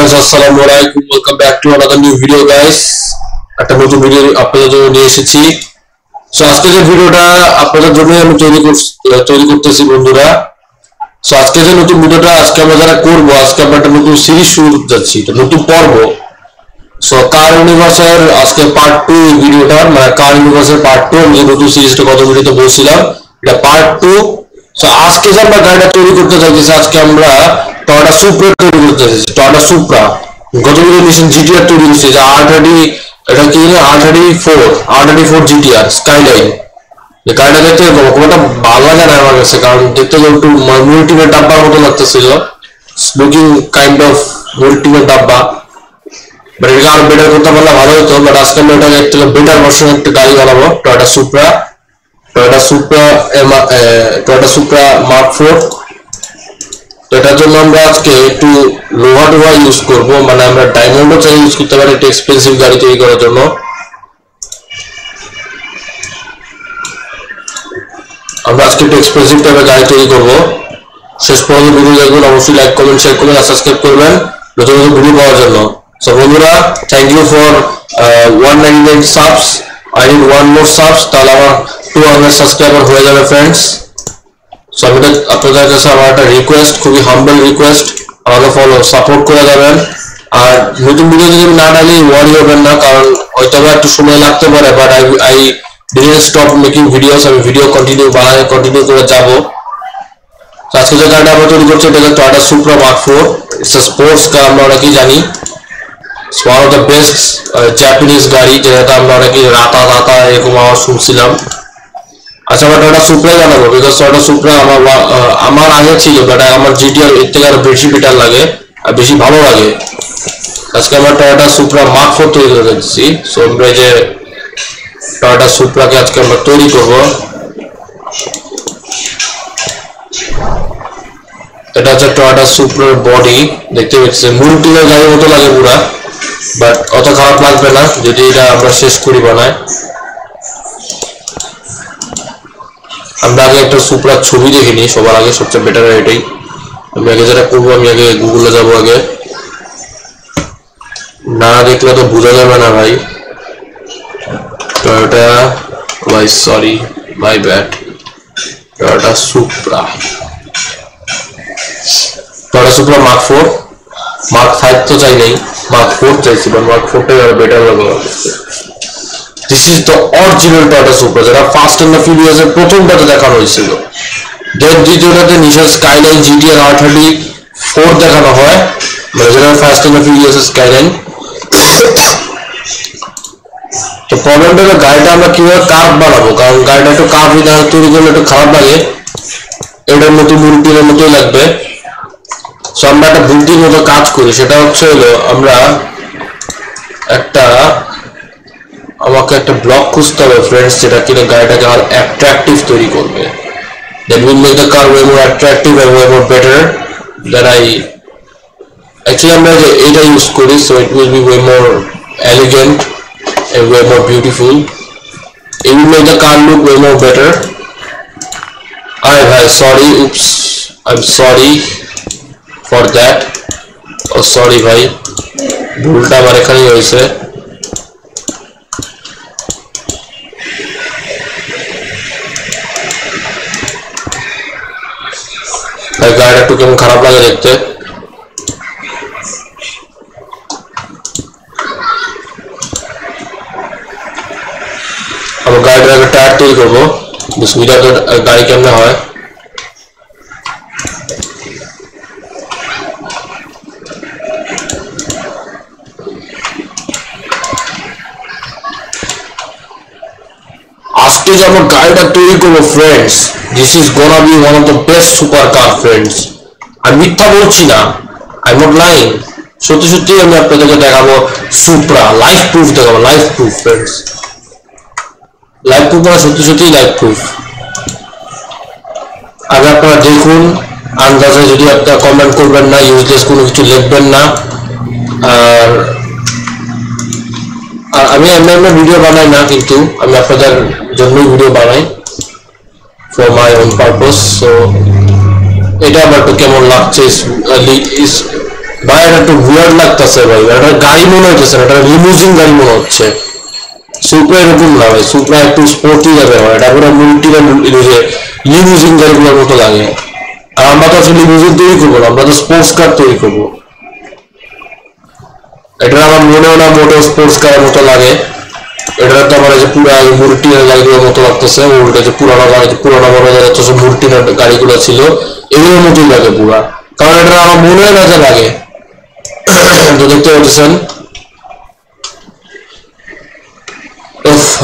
guys, assalamualaikum. Welcome back to another new video guys. একটা নতুন video আপনাদের জন্য নিয়ে এসেছি। সো আজকে যে ভিডিওটা আপনাদের জন্য আমি তৈরি করতেছি বন্ধুরা। সো আজকে যে নতুন ভিডিওটা আজকে আমরা যারা করব, আজকে আমরা একটা নতুন সিরিজ শুরু করতে যাচ্ছি, এটা নতুন পর্ব। সো কার ইউনিভার্সের আজকে পার্ট 2 এই ভিডিওটা, মানে কার ইউনিভার্সের পার্ট 2। আমি যে নতুন সিরিজটা গত ভিডিওতে বলছিলাম এটা পার্ট 2। সো আজকে যে আমরা গাড়িটা তৈরি করতে যাচ্ছি, আজকে আমরা টয়োটা সুপ্রা তৈরি করতে যাচ্ছি। টয়োটা সুপ্রা গত ভিডিও মিশন জিটিআর তৈরি করছি, যে R30, এটা কি না R34 জিটিআর স্কাইলাইন। এই গাড়িটা দেখতে কোনটা ভালো লাগে না আমার কাছে, কারণ দেখতে একটু মাল্টিমেট ডাব্বার মতো লাগতেছিল, লুকিং কাইন্ড অফ মাল্টিমেট ডাব্বা। বাট এটা আরো বেটার করতে পারলে ভালো হতো। বাট আজকে আমরা এটা একটা বেটার ভার্সন একটা গাড়ি বানাবো, টয়োটা সুপ্রা মার্ক 4। এটার জন্য আমরা আজকে একটু লোহা টোহা ইউজ করবো, মানে আমরা ডায়মন্ডও চাই ইউজ করতে পারি একটু এক্সপেন্সিভ গাড়ি তৈরি করার জন্য। আমরা আজকে একটু এক্সপেন্সিভ টাইপের গাড়ি তৈরি করবো। শেষ পর্যন্ত ভিডিও দেখবেন, অবশ্যই লাইক কমেন্ট শেয়ার করবেন আর সাবস্ক্রাইব করবেন নতুন নতুন ভিডিও পাওয়ার জন্য। সো বন্ধুরা, thank you for 199 subs. I need 1 more subs, তাহলে আমার 200 সাবস্ক্রাইবার হয়ে যাবে ফ্রেন্ডস। সো আপনাদের কাছে আমার একটা রিকোয়েস্ট, খুবই হাম্বল রিকোয়েস্ট, আমাকে ফলো সাপোর্ট করে যাবেন। আর নতুন ভিডিও যদি না ডালি ওয়ারি হবেন না, কারণ হয়তো একটু সময় লাগতে পারে, but I didn't stop making videos. আমি ভিডিও কন্টিনিউ করে যাবো। আজকে যে গাড়িটা আমরা তৈরি করছি এটা হচ্ছে Toyota supra mark 4। It's a sports car, আমরা অনেকেই জানি। It's one of the best Japanese গাড়ি, যেটা আমরা অনেকেই রাতা এরকম আওয়াজ শুনছিলাম। আচ্ছা, আমরা টয়োটা সুপ্রাই বানাবো, বিকজ টয়োটা সুপ্রা আমার আগে ছিল, বাট আমার জিটিআর এর থেকে আরো বেশি বেটার লাগে আর বেশি ভালো লাগে। আজকে আমরা টয়োটা সুপ্রা মার্ক 4 তৈরি করে দিচ্ছি। সো আমরা যে টয়োটা সুপ্রাকে আজকে আমরা তৈরি করব। এটা হচ্ছে টয়োটা সুপ্রার বডি, দেখতে পাচ্ছেন মুলটিনের গাড়ির মতো লাগে পুরা, বাট অত খারাপ লাগবে না যদি এটা আমরা শেষ করি বানায়। আমরা আগে একটা সুপ্রার ছবি দেখে নিই সবার আগে, সবচেয়ে বেটার এটাই। আমি আগে যেটা করবো, আমি আগে গুগলে যাবো আগে, না দেখলে তো বোঝা যাবে না ভাই। Toyota my bad, Toyota supra mark 4। Mark 5 তো চাই নাই, মার্ক 4 চাইছি, বাট মার্ক 4টাই আরো বেটার লাগে। This is the original Toyota supra, যেটা ফাস্ট অ্যান্ড দ্য ফিউরিয়াস এর প্রথমটাতে দেখানো হয়েছিল। দেন দ্বিতীয়টাতে নিশান স্কাইলাইন জিটিআর R34 দেখানো হয়, মানে যেটা ফাস্ট অ্যান্ড দ্য ফিউরিয়াস এর স্কাইলাইন। তো প্রবলেমটা হলো গাড়িটা আমরা কিভাবে কার্ভ বানাবো, কারণ গাড়িটা একটু কার্ভ তৈরি করলে একটু খারাপ লাগে, এটার মতো মুরগির মতোই লাগবে। সো আমরা একটা বুদ্ধির মতো কাজ করি, সেটা হচ্ছে হলো আমাকে একটা ব্লক খুঁজতে হবে ফ্রেন্ডস, যেটা কিনা গাড়িটাকে আর অ্যাট্রাকটিভ তৈরি করবে। That will make the car way more attractive and way more better than actually আমরা যে এটা ইউজ করি, so it will be way more elegant and way more beautiful. It will make the car look way more better. I'm sorry for that. Oh sorry ভাই, ভুলটা আমার এখানেই হয়েছে। গাড়িটা একটু কেমন খারাপ লাগে দেখতে। আমরা গাড়িটার একটা টায়ার তৈরি করবো, গাড়ি কেমনে হয়। আজকে যে আমরা গাড়িটা তৈরি করবো friends, this is gonna be one of the best super car friends. আমি মিথ্যা বলছি না, আই এম নট লাইং, সত্যি সত্যি আমি আপনাদেরকে দেখাবো সুপ্রা, লাইফ প্রুফ দেখাবো, life proof friends, life proof মানে সত্যি সত্যি লাইফ প্রুফ। আগে আপনারা দেখুন, আন্দাজে যদি আপনারা কমেন্ট করবেন না, ইউজলেস কোনো কিছু লিখবেন না। আর আমি এমনি ভিডিও বানাই না, কিন্তু আমি আপনাদের জন্যই ভিডিও বানাই for my own purpose. So এটা আমার তো কেমন লাগছে ভাই এটা একটু উইয়ার্ড লাগতেছে ভাই, এটা গাড়ি মনে হচ্ছে, এটা লিমুজিন গাড়ি মনে হচ্ছে। সুপ্রা এরকম না ভাই, সুপ্রা একটু স্পোর্টি যাবে, এটা পুরো লিমুজিন গাড়িগুলোর মতো লাগে। আর আমরা তো আসলে লিমুজিন তৈরি করবো না, আমরা তো স্পোর্টস কার তৈরি করবো। এটা আমার মনেও না মোটেও স্পোর্টস কারের মতো লাগে। এটা তো আমার যে পুরো মুরটিনের গাড়িগুলোর মতো লাগতেছে, ওটা যে পুরানো গাড়ি, পুরানো মডেলের যত মুরটিনের গাড়িগুলো ছিল এগুলোর মতোই লাগে পুরা, কারণ এটা আমার মনে হয় না যে লাগে। তো দেখতে পাচ্ছেন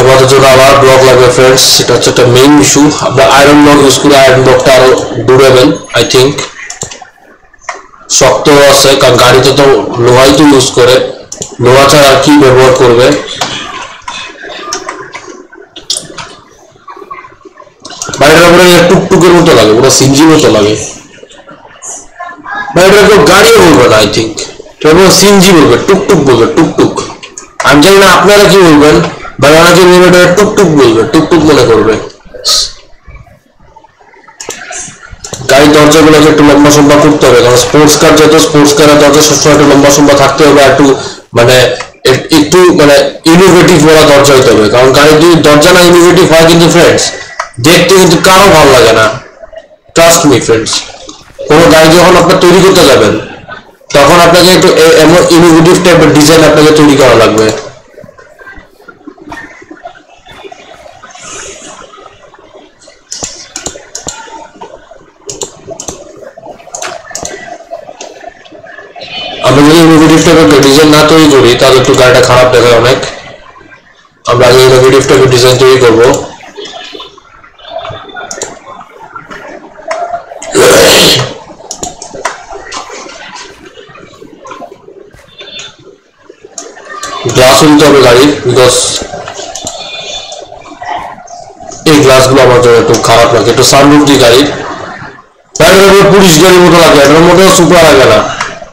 আমাদের জন্য আবার ব্লক লাগবে ফ্রেন্ডস, সেটা হচ্ছে একটা মেইন ইস্যু। আমরা আয়রন ব্লক ইউজ করি, আয়রন ব্লকটা আরো ডিউরেবল আই থিঙ্ক, শক্ত আছে, কারণ গাড়িতে তো লোহাই তো ইউজ করে, লোহা ছাড়া আর কি ব্যবহার করবে। বাড়িটার উপরে টুকটুকের মতো লাগে, পুরো সিনজির মতো লাগে। বাড়িটা কেউ গাড়িও বলবে না আই থিঙ্ক, সিনজি বলবে, টুকটুক বলবে, টুকটুক। আমি জানি না আপনারা কি বলবেন, বা অনেকে বলবে টুকটুক বলবে, টুকটুক মনে করবে। গাড়ির দরজাগুলোকে একটু লম্বা সম্বা করতে হবে, কারণ স্পোর্টস কার যেহেতু, স্পোর্টস কারের দরজা সবসময় একটু লম্বা সম্বা থাকতে হবে, একটু মানে একটু মানে ইনোভেটিভ বলা দরজা হইতে হবে, কারণ গাড়ির যদি দরজা না ইনোভেটিভ হয় কিন্তু ফ্রেন্ডস দেখতে কিন্তু কারো ভালো লাগে না। ট্রাস্ট মি ফ্রেন্ডস, কোনো গাড়ি যখন আপনার তৈরি করতে যাবেন তখন আপনাকে একটু এমন ইনোভেটিভ টাইপের ডিজাইন আপনাকে তৈরি করা লাগবে। আমরা যদি ইনোভেটিভ টাইপের ডিজাইন না তৈরি করি তাহলে একটু গাড়িটা খারাপ দেখায় অনেক। আমরা আগে ইনোভেটিভ টাইপের ডিজাইন তৈরি করবো। গ্লাস নিতে হবে গাড়ির, বিকজ এই গ্লাসগুলো আমার জন্য একটু খারাপ লাগে, একটু সানরুফ দিয়ে গাড়ির। পুলিশ গাড়ির মতো লাগে, এটার মধ্যে সুপার লাগে না।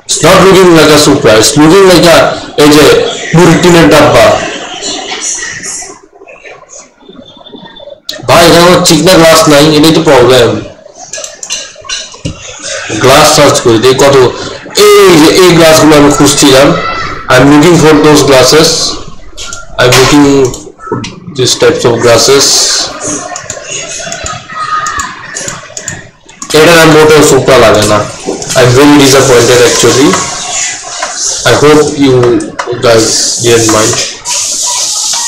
It's not looking like a Supra, it's looking like a এই যে মুরটিনের ডাব্বা। ভাই এখানে চিকনা গ্লাস নাই, এটাই তো প্রবলেম। গ্লাস সার্চ করি দেখি কত, এই যে এই গ্লাসগুলো আমি খুঁজছিলাম। I'm looking for those glasses. I'm looking for these types of glasses. এটা না মোটেও সুপার লাগে না। I'm very disappointed actually. I hope you guys didn't mind.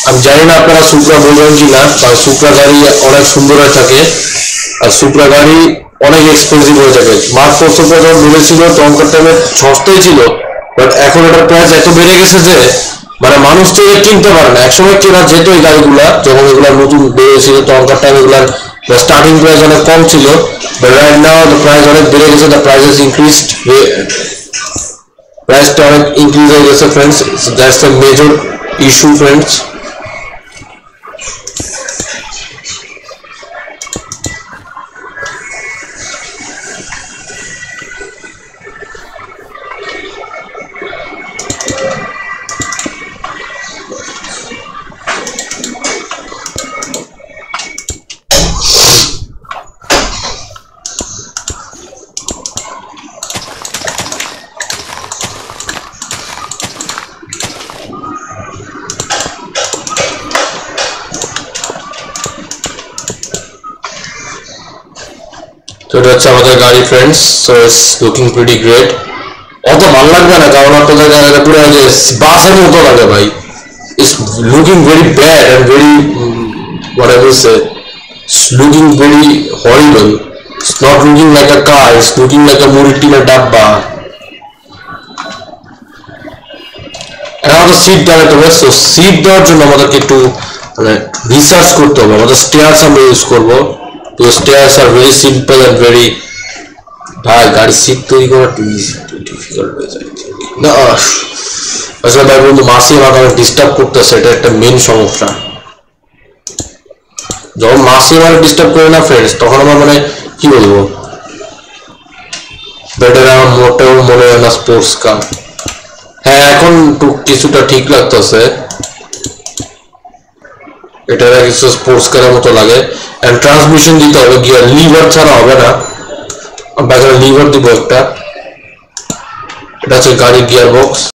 আমি জানি না আপনারা সুপ্রা বলবেন কিনা, কারণ সুপ্রা গাড়ি অনেক সুন্দর হয়ে থাকে আর সুপ্রা গাড়ি অনেক এক্সপেন্সিভ হয়ে থাকে। মার্ক 4 সুপ্রা যখন বলেছিল তখনকার টাইমে সস্তাই ছিল, বাট এখন এটার প্রাইস এত বেড়ে গেছে যে মানে মানুষ তো কিনতে পারে না। একসময় কেনা যেত এই গাড়িগুলা, যখন এগুলা নতুন বেরিয়েছিল তখনকার টাইম এগুলার স্টার্টিং প্রাইস অনেক কম ছিল, but right now the price অনেক বেড়ে গেছে, দ্য প্রাইস ইজ ইনক্রিজড, প্রাইসটা অনেক ইনক্রিজ হয়ে গেছে friends. That's the major issue friends. তো এটা হচ্ছে আমাদের গাড়ি friends, so it's looking pretty great. অত ভালো লাগবে না, কারণ আপনাদের গাড়িটা পুরো যে বাসের মতো লাগে ভাই। It's looking very bad and very what I will say, it's looking very horrible. It's not looking like a car, it's looking like a Muritina dabba. And আমাদের সিট দেওয়াতে হবে, সো সিট দেওয়ার জন্য আমাদেরকে একটু মানে রিসার্চ করতে হবে। আমাদের স্টেয়ার্স আমরা ইউজ করবো, তো stairs are very simple and very, ভাই গাড়ির সিট তৈরি করা একটু ডিফিকাল্ট হয়ে যায় না। আসলে ভাই বন্ধু মাসি আমাকে ডিস্টার্ব করতেছে, এটা একটা মেন সমস্যা। যখন মাসি আমার ডিস্টার্ব করে না ফ্রেন্ডস, তখন আমার মানে কি বলবো, বেটার আমার মোটেও মনে হয় না স্পোর্টস কার। হ্যাঁ এখন কিছুটা ঠিক লাগতেছে, এটা কিছু স্পোর্টস কারের মতো লাগে। এন্ড ট্রান্সমিশন দিতে হবে, গিয়ার লিভার ছাড়া হবে না। আমরা এখানে লিভার দিব একটা, এটা হচ্ছে গাড়ির গিয়ার বক্স।